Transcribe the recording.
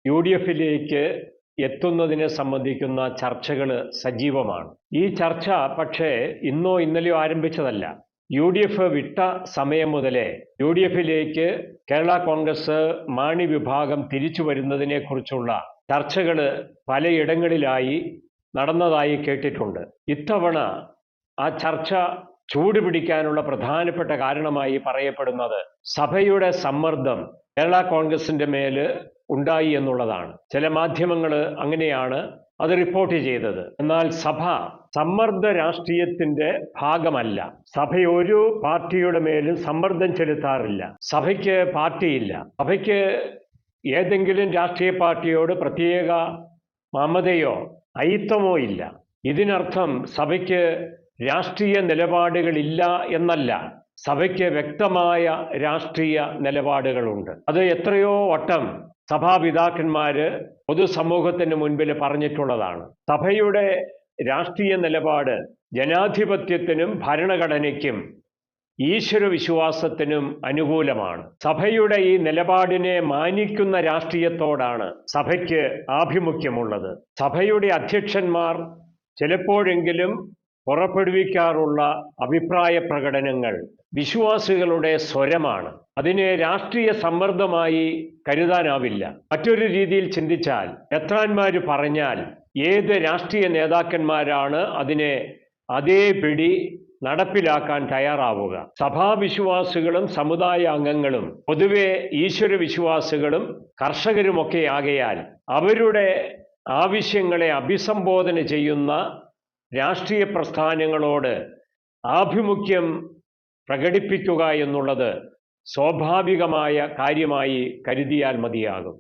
UDFിലേക്ക് എത്തുന്നതിനെ സംബന്ധിക്കുന്ന ചർച്ചകൾ സജീവമാണ്. ഈ ചർച്ച പക്ഷേ ഇന്നോ ഇന്നലെയോ ആരംഭിച്ചതല്ല. UDF വിട്ട സമയം മുതലേ UDFിലേക്ക് കേരള കോൺഗ്രസ് മാണി വിഭാഗം തിരിച്ചു വരുന്നതിനെക്കുറിച്ചുള്ള ചർച്ചകൾ പലയിടങ്ങളിലായി നടന്നതായി കേട്ടിട്ടുണ്ട്. ഇത്തവണ ആ ചർച്ച ചൂടുപിടിക്കാനുള്ള പ്രധാനപ്പെട്ട കാരണമായി പറയപ്പെടുന്നത് സഭയുടെ സമ്മർദ്ദം കേരള കോൺഗ്രസിന്റെ മേൽ ഉണ്ടായി എന്നുള്ളതാണ്. ചില മാധ്യമങ്ങൾ അങ്ങനെയാണ് അത് റിപ്പോർട്ട് ചെയ്തത്. എന്നാൽ സഭ സമ്മർദ്ദ രാഷ്ട്രീയത്തിന്റെ ഭാഗമല്ല. സഭ ഒരു പാർട്ടിയുടെ മേലും സമ്മർദ്ദം ചെലുത്താറില്ല. സഭയ്ക്ക് പാർട്ടിയില്ല. സഭയ്ക്ക് ഏതെങ്കിലും രാഷ്ട്രീയ പാർട്ടിയോട് പ്രത്യേക മമതയോ അയിത്തമോ ഇല്ല. ഇതിനർത്ഥം സഭയ്ക്ക് രാഷ്ട്രീയ നിലപാടുകളില്ല എന്നല്ല. സഭയ്ക്ക് വ്യക്തമായ രാഷ്ട്രീയ നിലപാടുകളുണ്ട്. അത് എത്രയോ വട്ടം സഭാപിതാക്കന്മാര് പൊതുസമൂഹത്തിന് മുൻപിൽ പറഞ്ഞിട്ടുള്ളതാണ്. സഭയുടെ രാഷ്ട്രീയ നിലപാട് ജനാധിപത്യത്തിനും ഭരണഘടനയ്ക്കും ഈശ്വരവിശ്വാസത്തിനും അനുകൂലമാണ്. സഭയുടെ ഈ നിലപാടിനെ മാനിക്കുന്ന രാഷ്ട്രീയത്തോടാണ് സഭയ്ക്ക് ആഭിമുഖ്യമുള്ളത്. സഭയുടെ അധ്യക്ഷന്മാർ ചിലപ്പോഴെങ്കിലും പുറപ്പെടുവിക്കാറുള്ള അഭിപ്രായ പ്രകടനങ്ങൾ വിശ്വാസികളുടെ സ്വരമാണ്. അതിനെ രാഷ്ട്രീയ സമ്മർദ്ദമായി കരുതാനാവില്ല. മറ്റൊരു രീതിയിൽ ചിന്തിച്ചാൽ മെത്രാന്മാര് പറഞ്ഞാൽ ഏത് രാഷ്ട്രീയ നേതാക്കന്മാരാണ് അതിനെ അതേപടി നടപ്പിലാക്കാൻ തയ്യാറാവുക? സഭാവിശ്വാസികളും സമുദായ അംഗങ്ങളും പൊതുവെ ഈശ്വരവിശ്വാസികളും കർഷകരുമൊക്കെ ആകയാൽ അവരുടെ ആവശ്യങ്ങളെ അഭിസംബോധന ചെയ്യുന്ന രാഷ്ട്രീയ പ്രസ്ഥാനങ്ങളോട് ആഭിമുഖ്യം പ്രകടിപ്പിക്കുക എന്നുള്ളത് സ്വാഭാവികമായ കാര്യമായി കരുതിയാൽ മതിയാകും.